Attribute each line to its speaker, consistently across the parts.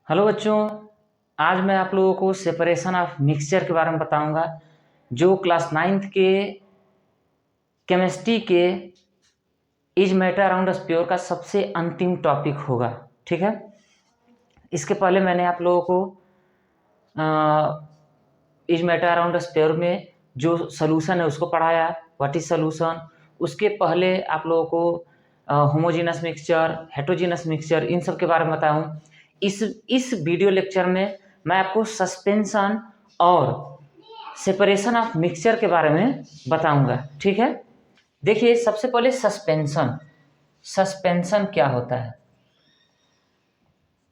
Speaker 1: Hello बच्चों, आज मैं आप लोगों को सेपरेशन ऑफ मिक्सचर के बारे में बताऊंगा जो क्लास 9th के केमिस्ट्री के इज मैटर अराउंड स्फीयर का सबसे अंतिम टॉपिक होगा। ठीक है। इसके पहले मैंने आप लोगों को इज मैटर अराउंड स्फीयर में जो सोल्यूशन है उसको पढ़ाया, व्हाट इज सोल्यूशन। उसके पहले आप लोगों को होमोजेनस मिक्सचर, हेटेरोजेनस मिक्सचर, इन सब के बारे में बताऊं। इस वीडियो लेक्चर में मैं आपको सस्पेंशन और सेपरेशन ऑफ मिक्सचर के बारे में बताऊंगा। ठीक है। देखिए, सबसे पहले सस्पेंशन क्या होता है।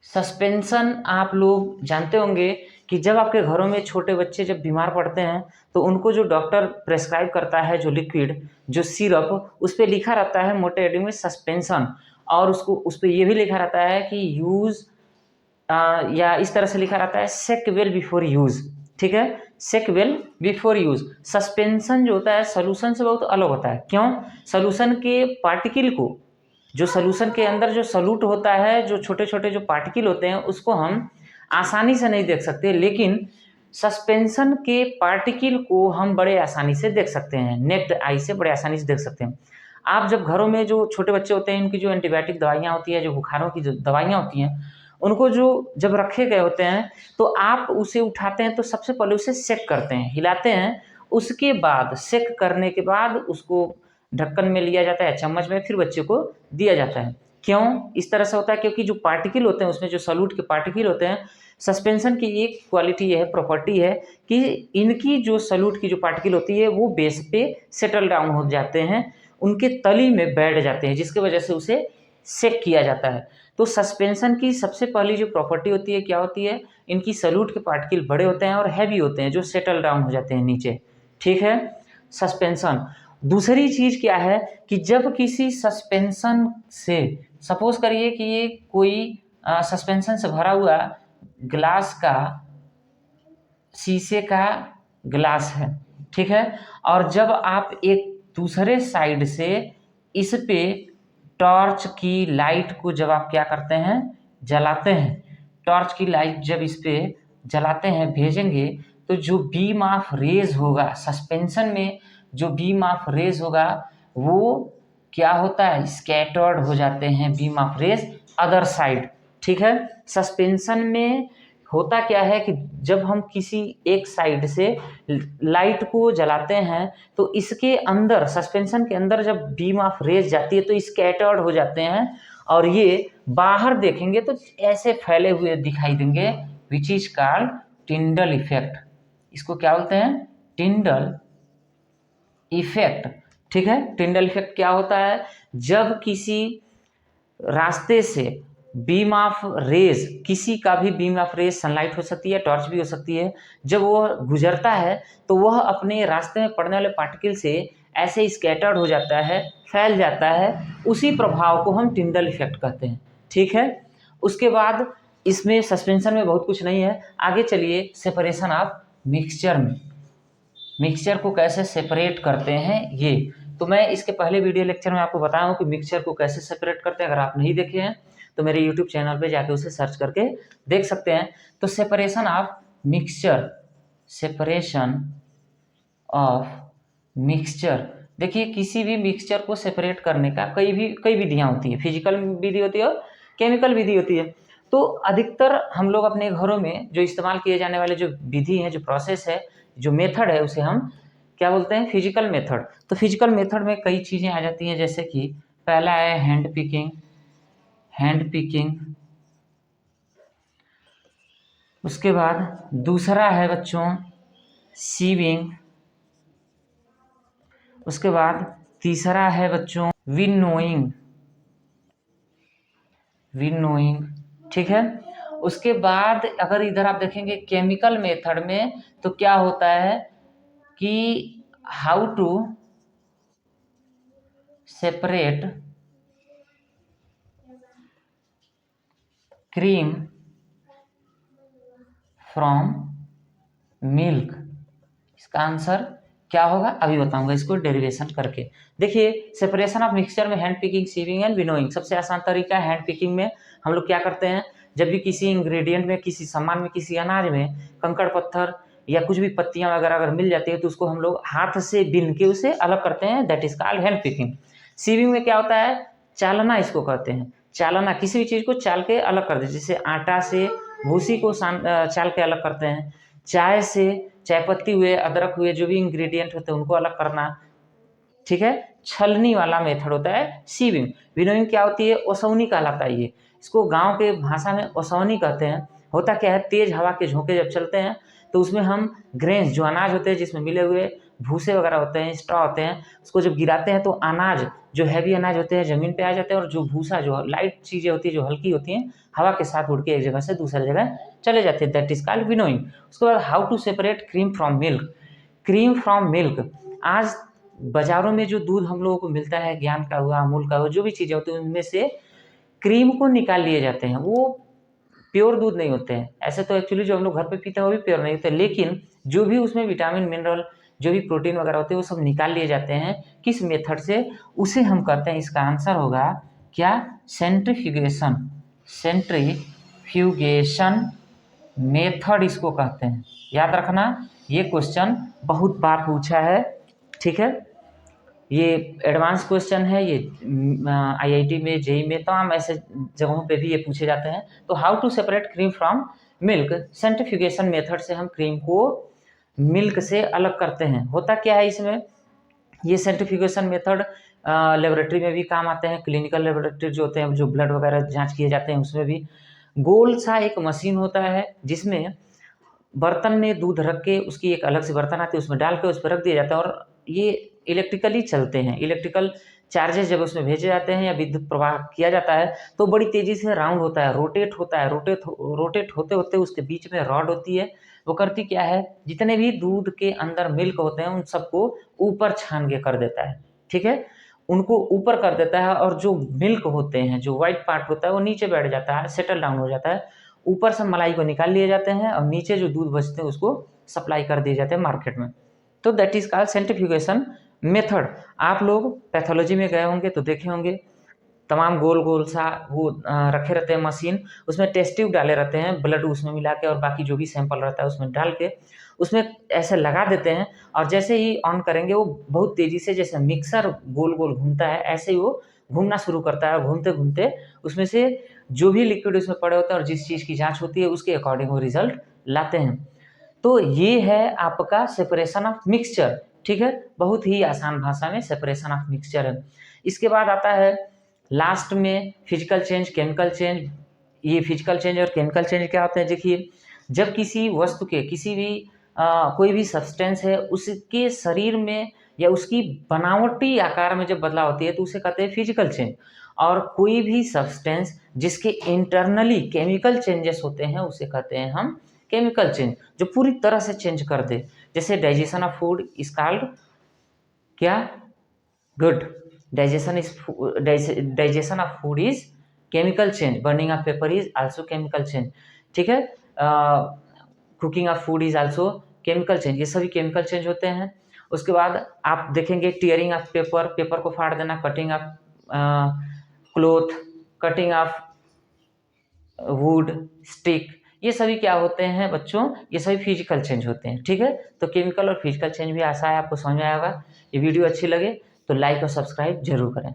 Speaker 1: सस्पेंशन आप लोग जानते होंगे कि जब आपके घरों में छोटे बच्चे जब बीमार पड़ते हैं तो उनको जो डॉक्टर प्रेस्क्राइब करता है, जो लिक्विड, जो सिरप, उस पर लिखा रहता है मोटे हेडिंग में सस्पेंशन, और उसको उस पर यह भी लिखा रहता है कि यूज या इस तरह से लिखा रहता है सेक वेल बिफोर यूज। ठीक है, सेक वेल बिफोर यूज। सस्पेंशन जो होता है सोल्यूशन से बहुत अलग होता है। क्यों? सोल्यूशन के पार्टिकल को, जो सोल्यूशन के अंदर जो सॉल्यूट होता है, जो छोटे छोटे जो पार्टिकल होते हैं, उसको हम आसानी से नहीं देख सकते, लेकिन सस्पेंशन के पार्टिकल को हम बड़े आसानी से देख सकते हैं, नेक्ड आई से बड़े आसानी से देख सकते हैं। आप जब घरों में जो छोटे बच्चे होते हैं, उनकी जो एंटीबायोटिक दवाइयाँ होती है, जो बुखारों की जो दवाइयाँ होती हैं, उनको जो जब रखे गए होते हैं तो आप उसे उठाते हैं तो सबसे पहले उसे सेक करते हैं, हिलाते हैं। उसके बाद सेक करने के बाद उसको ढक्कन में लिया जाता है, चम्मच में, फिर बच्चे को दिया जाता है। क्यों इस तरह से होता है? क्योंकि जो पार्टिकल होते हैं उसमें, जो सॉल्यूट के पार्टिकल होते हैं, सस्पेंशन की एक क्वालिटी यह है, प्रॉपर्टी है कि इनकी जो सॉल्यूट की जो पार्टिकल होती है वो बेस पे सेटल डाउन हो जाते हैं, उनके तली में बैठ जाते हैं, जिसकी वजह से उसे सेक किया जाता है। तो सस्पेंशन की सबसे पहली जो प्रॉपर्टी होती है क्या होती है? इनकी सॉल्यूट के पार्टिकल बड़े होते हैं और हैवी होते हैं, जो सेटल डाउन हो जाते हैं नीचे। ठीक है, सस्पेंशन। दूसरी चीज क्या है कि जब किसी सस्पेंशन से, सपोज करिए कि ये कोई सस्पेंशन से भरा हुआ ग्लास का, शीशे का ग्लास है। ठीक है, और जब आप एक दूसरे साइड से इस पे टॉर्च की लाइट को जब आप क्या करते हैं, जलाते हैं, टॉर्च की लाइट जब इस पे जलाते हैं, भेजेंगे, तो जो बीम ऑफ रेज होगा सस्पेंशन में, जो बीम ऑफ रेज होगा वो क्या होता है, स्कैटर्ड हो जाते हैं beam of rays other side. ठीक है, सस्पेंशन में होता क्या है कि जब हम किसी एक साइड से लाइट को जलाते हैं तो इसके अंदर, सस्पेंशन के अंदर जब बीम ऑफ रेज जाती है तो स्कैटर्ड हो जाते हैं, और ये बाहर देखेंगे तो ऐसे फैले हुए दिखाई देंगे, which is called Tyndall effect. इसको क्या बोलते हैं? Tyndall effect. ठीक है, टिंडल इफेक्ट क्या होता है? जब किसी रास्ते से बीम ऑफ रेज, किसी का भी बीम ऑफ रेज, सनलाइट हो सकती है, टॉर्च भी हो सकती है, जब वो गुजरता है तो वह अपने रास्ते में पड़ने वाले पार्टिकल से ऐसे स्कैटर्ड हो जाता है, फैल जाता है। उसी प्रभाव को हम टिंडल इफेक्ट कहते हैं। ठीक है, उसके बाद इसमें सस्पेंशन में बहुत कुछ नहीं है। आगे चलिए सेपरेशन ऑफ मिक्सचर में, मिक्सचर को कैसे सेपरेट करते हैं ये तो मैं इसके पहले वीडियो लेक्चर में आपको बताया हूँ कि मिक्सचर को कैसे सेपरेट करते हैं। अगर आप नहीं देखे हैं तो मेरे यूट्यूब चैनल पे जाके उसे सर्च करके देख सकते हैं। तो separation of mixture, separation of mixture, देखिए किसी भी मिक्सचर को सेपरेट करने का कई विधियाँ होती है, फिजिकल विधि होती है और केमिकल विधि होती है। तो अधिकतर हम लोग अपने घरों में जो इस्तेमाल किए जाने वाले जो विधि है, जो प्रोसेस है, जो मेथड है, उसे हम क्या बोलते हैं? Physical method. तो फिजिकल मेथड में कई चीज़ें आ जाती हैं, जैसे कि पहला है हैंड पिकिंग, हैंड पिकिंग। उसके बाद दूसरा है बच्चों सीविंग। उसके बाद तीसरा है बच्चों विनोइंग, विनोइंग। ठीक है, उसके बाद अगर इधर आप देखेंगे केमिकल मेथड में तो क्या होता है कि how to separate cream from milk. इसका आंसर क्या होगा अभी बताऊंगा, इसको डेरिवेशन करके। देखिए, सेपरेशन ऑफ मिक्सचर में hand picking, sieving and winnowing. सबसे आसान तरीका है हैंड पिकिंग में हम लोग क्या करते हैं, जब भी किसी इंग्रेडिएंट में, किसी सामान में, किसी अनाज में कंकड़ पत्थर या कुछ भी पत्तियां वगैरह अगर मिल जाती है तो उसको हम लोग हाथ से बीन के उसे अलग करते हैं, that is called hand picking. Sieving में क्या होता है, चालना इसको कहते हैं, चालना, किसी भी चीज़ को चाल के अलग कर दे, जैसे आटा से भूसी को चाल के अलग करते हैं, चाय से चाय पत्ती हुए, अदरक हुए, जो भी इंग्रेडिएंट होते हैं उनको अलग करना, ठीक है। छलनी वाला मेथड होता है सीविंग। विनोइंग क्या होती है, ओसौनी कहलाता है ये, इसको गांव के भाषा में ओसौनी कहते हैं। होता क्या है, तेज हवा के झोंके जब चलते हैं तो उसमें हम ग्रेन्स, जो अनाज होते हैं जिसमें मिले हुए भूसे वगैरह होते हैं, स्ट्रॉ होते हैं, उसको जब गिराते हैं तो अनाज, जो हैवी अनाज होते हैं ज़मीन पे आ जाते हैं, और जो भूसा, जो लाइट चीज़ें होती है, जो हल्की होती हैं, हवा के साथ उड़ के एक जगह से दूसरी जगह चले जाते हैं, दैट इज कॉल्ड विनोइंग। उसके बाद how to separate cream from milk. Cream from milk, आज बाज़ारों में जो दूध हम लोगों को मिलता है, ज्ञान का हुआ, अमूल का हुआ, जो भी चीज़ें होती हैं उनमें से क्रीम को निकाल लिए जाते हैं, वो प्योर दूध नहीं होते हैं। ऐसे तो एक्चुअली जो हम लोग घर पे पीते हैं वो भी प्योर नहीं होते, लेकिन जो भी उसमें विटामिन, मिनरल, जो भी प्रोटीन वगैरह होते हैं वो सब निकाल लिए जाते हैं। किस मेथड से, उसे हम कहते हैं, इसका आंसर होगा क्या, सेंट्रीफ्यूगेशन। सेंट्रीफ्यूगेशन मेथड इसको कहते हैं, याद रखना, ये क्वेश्चन बहुत बार पूछा है, ठीक है। ये एडवांस क्वेश्चन है, ये आईआईटी में, जेई में, तमाम ऐसे जगहों पे भी ये पूछे जाते हैं। तो how to separate cream from milk, centrifugation method से हम क्रीम को मिल्क से अलग करते हैं। होता क्या है इसमें, ये सेंट्रीफ्यूगेशन मेथड लेबोरेटरी में भी काम आते हैं, क्लिनिकल लेबोरेटरी जो होते हैं, जो ब्लड वगैरह जांच किए जाते हैं उसमें भी। गोल सा एक मशीन होता है जिसमें बर्तन में दूध रख के, उसकी एक अलग से बर्तन आती है, उसमें डाल के उस पर रख दिया जाता है, और ये इलेक्ट्रिकली चलते हैं। इलेक्ट्रिकल चार्जेस जब उसमें भेजे जाते हैं या विद्युत प्रवाह किया जाता है तो बड़ी तेज़ी से राउंड होता है, रोटेट होता है, रोटेट होते होते उसके बीच में रॉड होती है। वो करती क्या है, जितने भी दूध के अंदर मिल्क होते हैं उन सबको ऊपर छान के कर देता है, ठीक है, उनको ऊपर कर देता है, और जो मिल्क होते हैं, जो व्हाइट पार्ट होता है वो नीचे बैठ जाता है, सेटल डाउन हो जाता है। ऊपर से मलाई को निकाल लिए जाते हैं और नीचे जो दूध बचते हैं उसको सप्लाई कर दिए जाते हैं मार्केट में। तो that is called centrifugation method. आप लोग पैथोलॉजी में गए होंगे तो देखे होंगे, तमाम गोल गोल सा वो रखे रहते हैं मशीन, उसमें टेस्ट ट्यूब डाले रहते हैं, ब्लड उसमें मिला के और बाकी जो भी सैंपल रहता है उसमें डाल के उसमें ऐसे लगा देते हैं, और जैसे ही ऑन करेंगे वो बहुत तेज़ी से, जैसे मिक्सर गोल गोल घूमता है ऐसे ही वो घूमना शुरू करता है। घूमते घूमते उसमें से जो भी लिक्विड उसमें पड़े होते हैं और जिस चीज़ की जाँच होती है उसके अकॉर्डिंग वो रिजल्ट लाते हैं। तो ये है आपका सेपरेशन ऑफ मिक्सचर, ठीक है, बहुत ही आसान भाषा में सेपरेशन ऑफ मिक्सचर है। इसके बाद आता है लास्ट में फिजिकल चेंज, केमिकल चेंज। ये फिजिकल चेंज और केमिकल चेंज क्या होते हैं, देखिए, जब किसी वस्तु के, किसी भी कोई भी सब्सटेंस है उसके शरीर में या उसकी बनावटी आकार में जब बदलाव होती है तो उसे कहते हैं फिजिकल चेंज। और कोई भी सब्सटेंस जिसके इंटरनली केमिकल चेंजेस होते हैं उसे कहते हैं हम केमिकल चेंज, जो पूरी तरह से चेंज कर दे। जैसे digestion of food is called क्या, good, digestion of food is chemical change, burning of paper is also chemical change, ठीक है, cooking of food is also chemical change, ये सभी केमिकल चेंज होते हैं। उसके बाद आप देखेंगे टीयरिंग ऑफ पेपर, पेपर को फाड़ देना, cutting of cloth, cutting of would, stick, ये सभी क्या होते हैं बच्चों, ये सभी फिजिकल चेंज होते हैं, ठीक है। तो केमिकल और फिजिकल चेंज भी आशा है आपको समझ में आएगा। ये वीडियो अच्छी लगे तो लाइक और सब्सक्राइब जरूर करें।